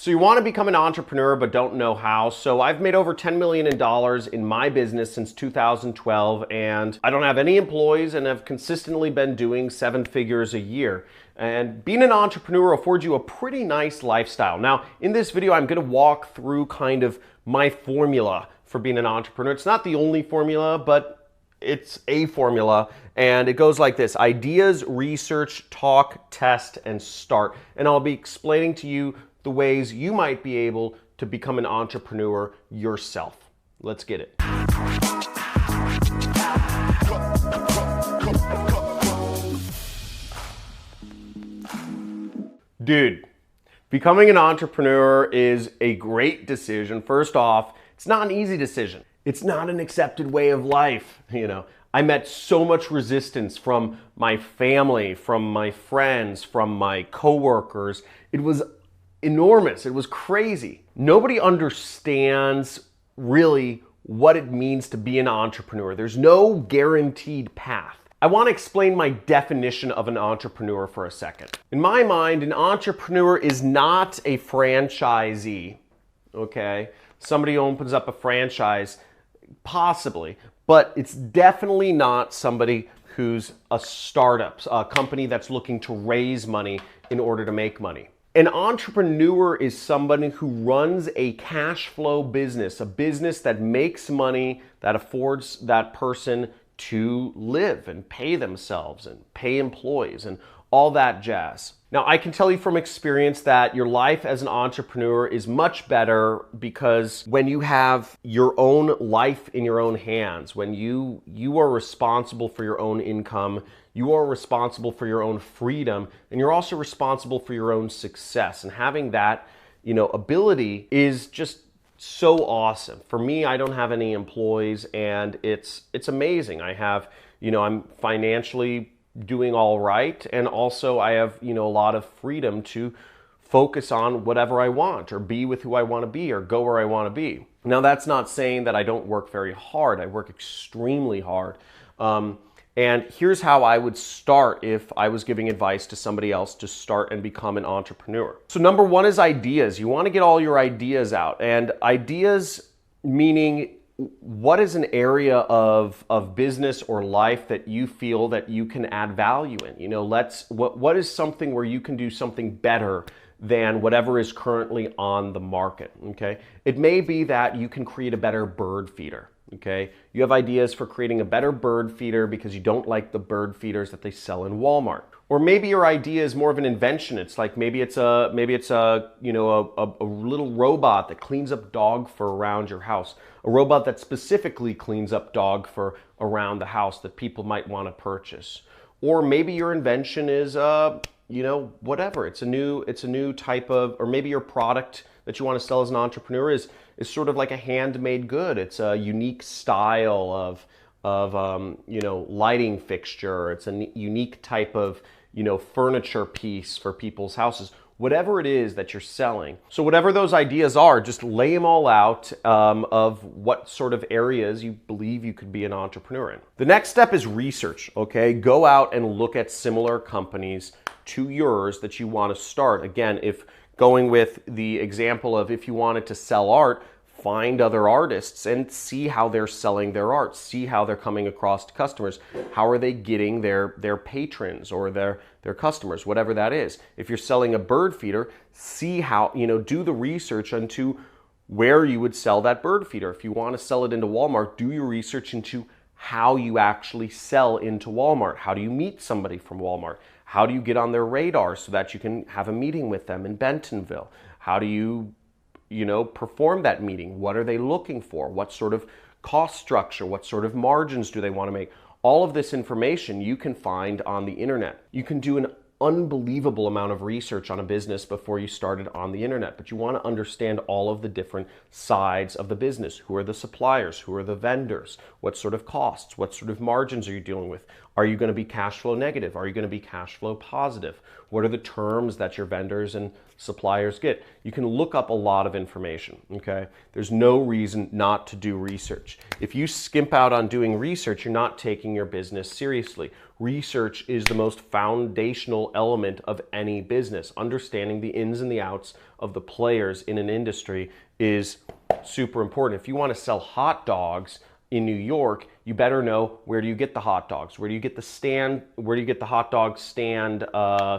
So you want to become an entrepreneur but don't know how. So I've made over $10 million in my business since 2012, and I don't have any employees and have consistently been doing 7 figures a year. And being an entrepreneur affords you a pretty nice lifestyle. Now, in this video, I'm going to walk through kind of my formula for being an entrepreneur. It's not the only formula, but it's a formula, and it goes like this: ideas, research, talk, test, and start. And I'll be explaining to you the ways you might be able to become an entrepreneur yourself. Let's get it. Dude, becoming an entrepreneur is a great decision. First off, it's not an easy decision. It's not an accepted way of life. I met so much resistance from my family, from my friends, from my coworkers. It was enormous. It was crazy. Nobody understands really what it means to be an entrepreneur. There's no guaranteed path. I want to explain my definition of an entrepreneur for a second. In my mind, an entrepreneur is not a franchisee, okay? Somebody opens up a franchise, possibly, but it's definitely not somebody who's a startup, a company that's looking to raise money in order to make money. An entrepreneur is somebody who runs a cash flow business, a business that makes money, that affords that person to live and pay themselves and pay employees and all that jazz. Now, I can tell you from experience that your life as an entrepreneur is much better because when you have your own life in your own hands, when you are responsible for your own income, you are responsible for your own freedom, and you're also responsible for your own success. And having that, ability is just so awesome. For me, I don't have any employees, and it's amazing. I have, I'm financially doing all right, and also I have, a lot of freedom to focus on whatever I want, or be with who I want to be, or go where I want to be. Now, that's not saying that I don't work very hard. I work extremely hard. And here's how I would start if I was giving advice to somebody else to start and become an entrepreneur. So number one is ideas. You want to get all your ideas out. And ideas meaning, what is an area of business or life that you feel that you can add value in? What is something where you can do something better than whatever is currently on the market, okay? It may be that you can create a better bird feeder. Okay, you have ideas for creating a better bird feeder because you don't like the bird feeders that they sell in Walmart. Or maybe your idea is more of an invention. It's like maybe it's a little robot that cleans up dog fur around your house. A robot that specifically cleans up dog fur around the house that people might want to purchase. Or maybe your invention is whatever. It's a new type of, or maybe your product that you want to sell as an entrepreneur is sort of like a handmade good. It's a unique style of lighting fixture. It's a unique type of furniture piece for people's houses. Whatever it is that you're selling. So whatever those ideas are, just lay them all out of what sort of areas you believe you could be an entrepreneur in. The next step is research, okay? Go out and look at similar companies to yours that you want to start. Again, if going with the example of if you wanted to sell art, find other artists and see how they're selling their art, see how they're coming across to customers, how are they getting their patrons or their customers, whatever that is. If you're selling a bird feeder, see how, do the research into where you would sell that bird feeder. If you want to sell it into Walmart, do your research into how you actually sell into Walmart. How do you meet somebody from Walmart? How do you get on their radar so that you can have a meeting with them in Bentonville? How do you perform that meeting? What are they looking for? What sort of cost structure? What sort of margins do they want to make? All of this information you can find on the internet. You can do an unbelievable amount of research on a business before you started on the internet, but you want to understand all of the different sides of the business. Who are the suppliers? Who are the vendors? What sort of costs? What sort of margins are you dealing with? Are you going to be cash flow negative? Are you going to be cash flow positive? What are the terms that your vendors and suppliers get? You can look up a lot of information, okay? There's no reason not to do research. If you skimp out on doing research, you're not taking your business seriously. Research is the most foundational element of any business. Understanding the ins and the outs of the players in an industry is super important. If you want to sell hot dogs in New York, you better know, where do you get the hot dogs? Where do you get the hot dog stand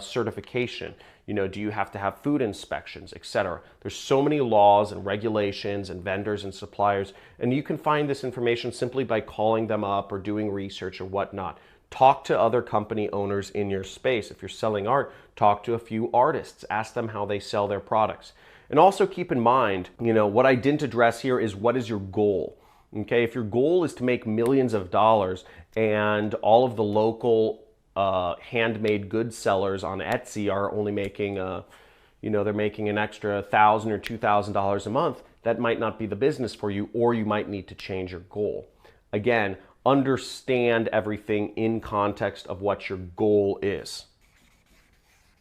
certification? You know, do you have to have food inspections, etc.? There's so many laws and regulations and vendors and suppliers, and you can find this information simply by calling them up or doing research or whatnot. Talk to other company owners in your space. If you're selling art, talk to a few artists. Ask them how they sell their products. And also keep in mind, you know, what I didn't address here is, what is your goal? Okay, if your goal is to make millions of dollars and all of the local handmade goods sellers on Etsy are only making, they're making an extra $1,000 or $2,000 a month, that might not be the business for you, or you might need to change your goal. Again, understand everything in context of what your goal is.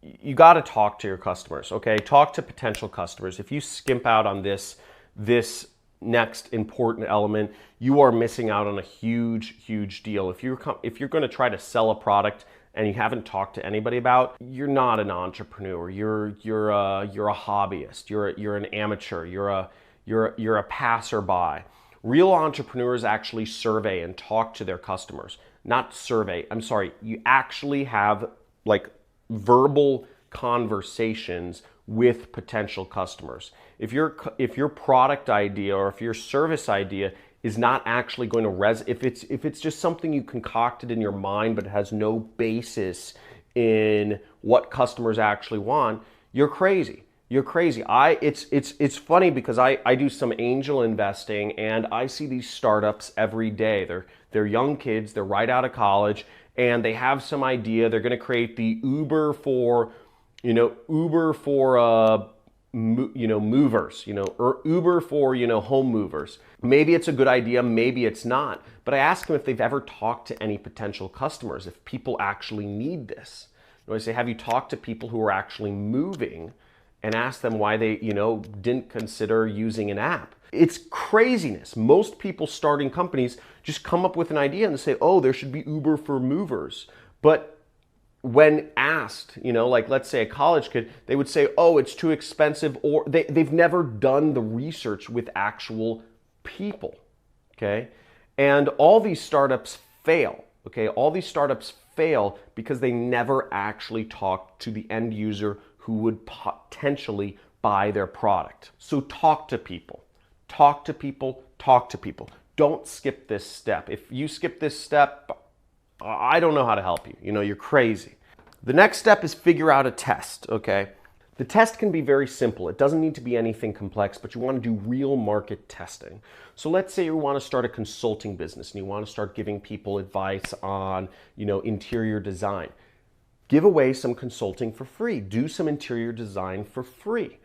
You got to talk to your customers, okay? Talk to potential customers. If you skimp out on this next important element, you are missing out on a huge deal. If you're going to try to sell a product and you haven't talked to anybody about, you're not an entrepreneur. You're a hobbyist. You're an amateur. You're a passerby. Real entrepreneurs actually survey and talk to their customers. Not survey. I'm sorry. You actually have like verbal conversations with potential customers. If your product idea or if your service idea is not actually going to if it's just something you concocted in your mind but it has no basis in what customers actually want, you're crazy. You're crazy. It's funny because I do some angel investing and I see these startups every day. They're young kids, they're right out of college, and they have some idea. They're going to create the Uber for movers, or Uber for, home movers. Maybe it's a good idea, maybe it's not. But I ask them if they've ever talked to any potential customers, if people actually need this. I say, have you talked to people who are actually moving, and ask them why they, didn't consider using an app? It's craziness. Most people starting companies just come up with an idea and they say, oh, there should be Uber for movers. But when asked, like let's say a college kid, they would say, oh, it's too expensive, or they've never done the research with actual people, okay? And all these startups fail, okay? All these startups fail because they never actually talk to the end user who would potentially buy their product. So talk to people. Talk to people. Talk to people. Don't skip this step. If you skip this step, I don't know how to help you. You're crazy. The next step is figure out a test, okay? The test can be very simple. It doesn't need to be anything complex, but you want to do real market testing. So let's say you want to start a consulting business and you want to start giving people advice on, interior design. Give away some consulting for free. Do some interior design for free.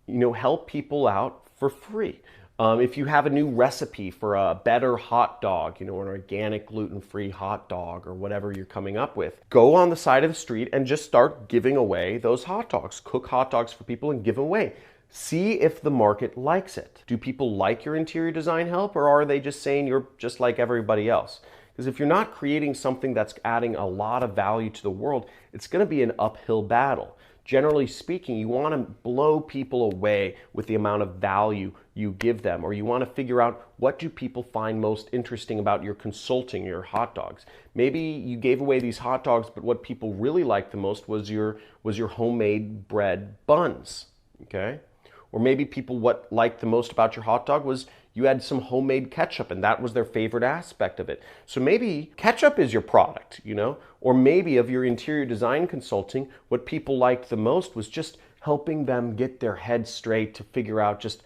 Help people out for free. If you have a new recipe for a better hot dog, an organic gluten-free hot dog or whatever you're coming up with, go on the side of the street and just start giving away those hot dogs. Cook hot dogs for people and give them away. See if the market likes it. Do people like your interior design help, or are they just saying you're just like everybody else? Because if you're not creating something that's adding a lot of value to the world, it's going to be an uphill battle. Generally speaking, you want to blow people away with the amount of value you give them, or you want to figure out, what do people find most interesting about your consulting, your hot dogs? Maybe you gave away these hot dogs, but what people really liked the most was your homemade bread buns, okay? Or maybe people, what liked the most about your hot dog was you had some homemade ketchup, and that was their favorite aspect of it. So maybe ketchup is your product, or maybe of your interior design consulting, what people liked the most was just helping them get their head straight to figure out just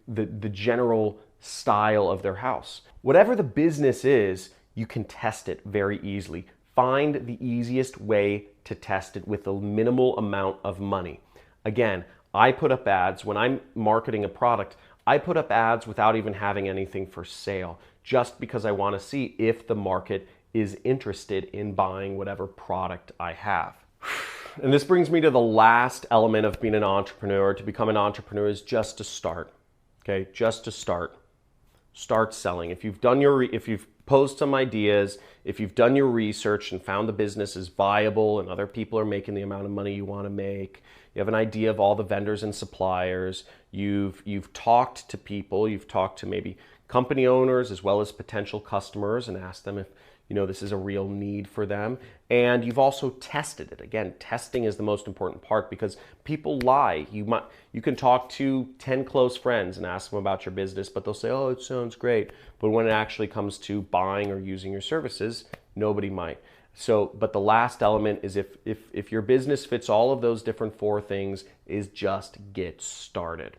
the general style of their house. Whatever the business is, you can test it very easily. Find the easiest way to test it with a minimal amount of money. Again, I put up ads when I'm marketing a product. I put up ads without even having anything for sale, just because I want to see if the market is interested in buying whatever product I have. And this brings me to the last element of being an entrepreneur. To become an entrepreneur is just to start, okay? Just to start. Start selling. If you've Pose some ideas. If you've done your research and found the business is viable and other people are making the amount of money you want to make, you have an idea of all the vendors and suppliers, you've talked to people, you've talked to maybe company owners as well as potential customers and asked them if this is a real need for them. And you've also tested it. Again, testing is the most important part because people lie. You can talk to 10 close friends and ask them about your business, but they'll say, oh, it sounds great. But when it actually comes to buying or using your services, nobody might. But the last element is if your business fits all of those different 4 things, is just get started.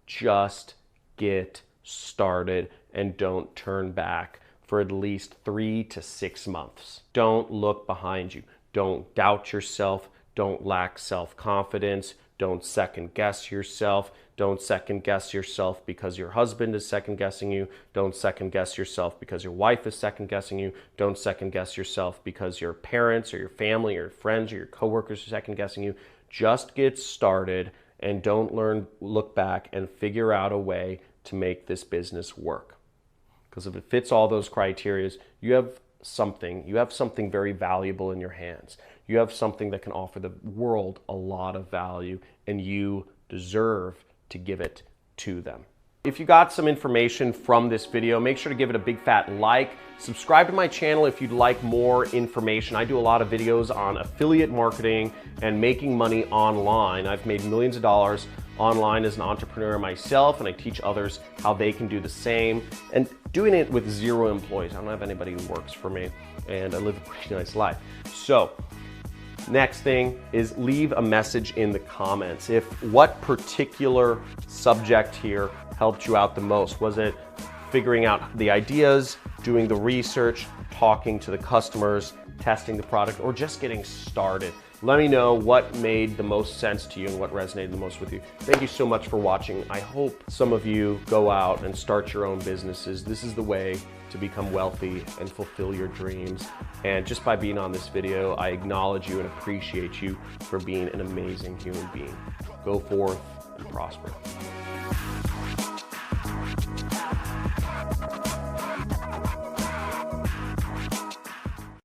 Just get started and don't turn back for at least 3 to 6 months. Don't look behind you. Don't doubt yourself. Don't lack self-confidence. Don't second guess yourself. Don't second guess yourself because your husband is second guessing you. Don't second guess yourself because your wife is second guessing you. Don't second guess yourself because your parents or your family or your friends or your coworkers are second guessing you. Just get started and don't look back and figure out a way to make this business work. Because if it fits all those criteria, you have something very valuable in your hands. You have something that can offer the world a lot of value, and you deserve to give it to them. If you got some information from this video, make sure to give it a big fat like. Subscribe to my channel if you'd like more information. I do a lot of videos on affiliate marketing and making money online. I've made millions of dollars online as an entrepreneur myself, and I teach others how they can do the same, and doing it with 0 employees. I don't have anybody who works for me, and I live a pretty nice life. So next thing is leave a message in the comments. If what particular subject here helped you out the most? Was it figuring out the ideas, doing the research, talking to the customers, testing the product, or just getting started? Let me know what made the most sense to you and what resonated the most with you. Thank you so much for watching. I hope some of you go out and start your own businesses. This is the way to become wealthy and fulfill your dreams. And just by being on this video, I acknowledge you and appreciate you for being an amazing human being. Go forth and prosper.